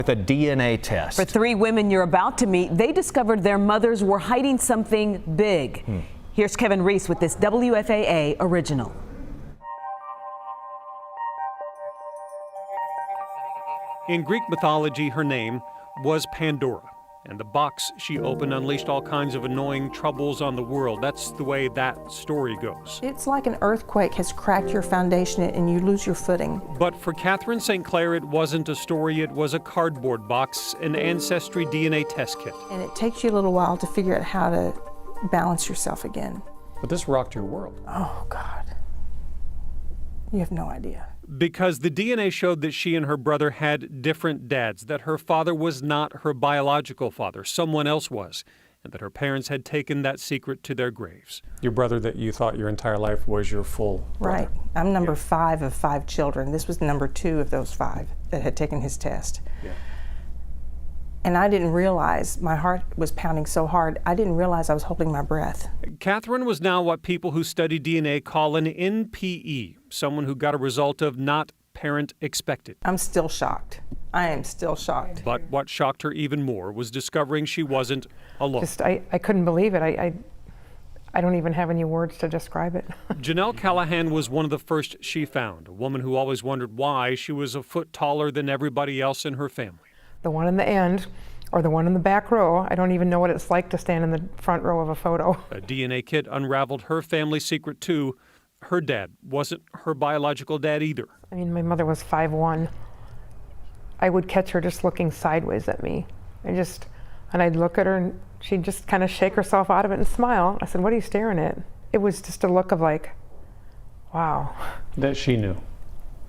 with a DNA test. For three women you're about to meet, they discovered their mothers were hiding something big. Here's Kevin Reese with this WFAA original. In Greek mythology, her name was Pandora, and the box she opened unleashed all kinds of annoying troubles on the world. That's the way that story goes. It's like an earthquake has cracked your foundation and you lose your footing. But for Catherine St. Clair, it wasn't a story, it was a cardboard box, an Ancestry DNA test kit. And it takes you a little while to figure out how to balance yourself again. But this rocked your world. Oh, God. You have no idea. Because the DNA showed that she and her brother had different dads, that her father was not her biological father, someone else was, and that her parents had taken that secret to their graves. Your brother that you thought your entire life was your full brother. Right. I'm number 5 of 5 children. This was number 2 of those 5 that had taken his test. Yeah. And I didn't realize, my heart was pounding so hard, I didn't realize I was holding my breath. Catherine was now what people who study DNA call an NPE, someone who got a result of not parent expected. I'm still shocked. I am still shocked. But what shocked her even more was discovering she wasn't alone. I couldn't believe it. I don't even have any words to describe it. Janelle Callahan was one of the first she found, a woman who always wondered why she was a foot taller than everybody else in her family. The one in the end, or the one in the back row, I don't even know what it's like to stand in the front row of a photo. A DNA kit unraveled her family secret too. Her dad wasn't her biological dad either. I mean, my mother was 5'1". I would catch her just looking sideways at me. And I'd look at her and she'd just kind of shake herself out of it and smile. I said, "What are you staring at?" It was just a look of like, wow. That she knew.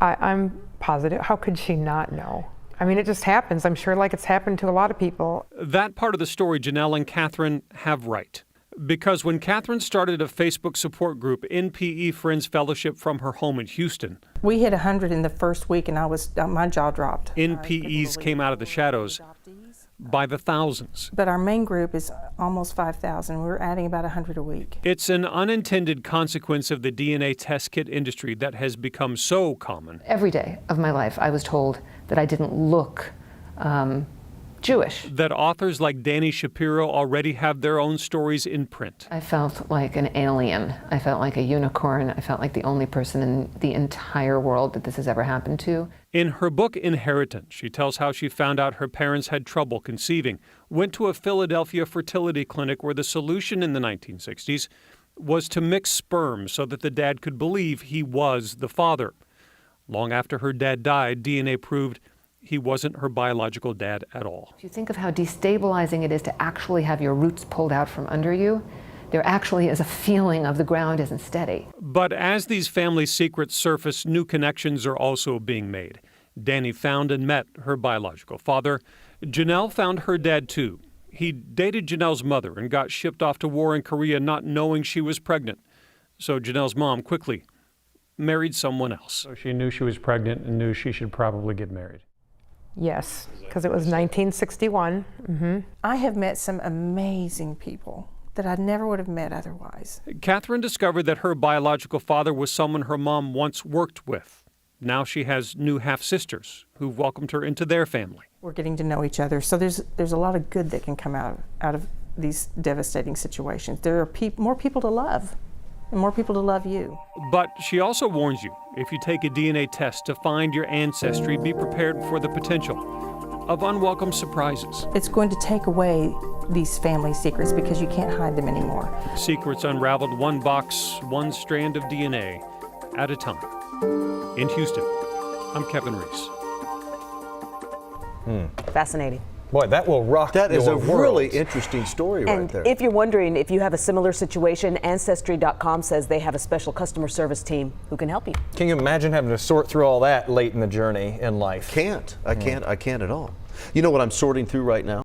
I'm positive. How could she not know? I mean, it just happens. I'm sure like it's happened to a lot of people. That part of the story Janelle and Catherine have right. Because when Catherine started a Facebook support group, NPE Friends Fellowship from her home in Houston, We hit 100 in the first week and my jaw dropped. NPEs came out of the shadows by the thousands. But our main group is almost 5,000. We're adding about 100 a week. It's an unintended consequence of the DNA test kit industry that has become so common. Every day of my life, I was told that I didn't look Jewish. That authors like Danny Shapiro already have their own stories in print. I felt like an alien. I felt like a unicorn. I felt like the only person in the entire world that this has ever happened to. In her book, Inheritance, she tells how she found out her parents had trouble conceiving, went to a Philadelphia fertility clinic where the solution in the 1960s was to mix sperm so that the dad could believe he was the father. Long after her dad died, DNA proved he wasn't her biological dad at all. If you think of how destabilizing it is to actually have your roots pulled out from under you, there actually is a feeling of the ground isn't steady. But as these family secrets surface, new connections are also being made. Danny found and met her biological father. Janelle found her dad too. He dated Janelle's mother and got shipped off to war in Korea not knowing she was pregnant. So Janelle's mom quickly married someone else. So she knew she was pregnant and knew she should probably get married. Yes, because it was 1961. I have met some amazing people that I never would have met otherwise. Catherine discovered that her biological father was someone her mom once worked with. Now she has new half-sisters who've welcomed her into their family. We're getting to know each other, so there's a lot of good that can come out of these devastating situations. There are more people to love, and more people to love you. But she also warns you, if you take a DNA test to find your ancestry, be prepared for the potential of unwelcome surprises. It's going to take away these family secrets because you can't hide them anymore. Secrets unraveled one box, one strand of DNA at a time. In Houston, I'm Kevin Reese. Fascinating. Boy, that will rock That is your a world. really interesting story right And there. if you're wondering if you have a similar situation, Ancestry.com says they have a special customer service team who can help you. Can you imagine having to sort through all that late in the journey in life? I can't at all. You know what I'm sorting through right now?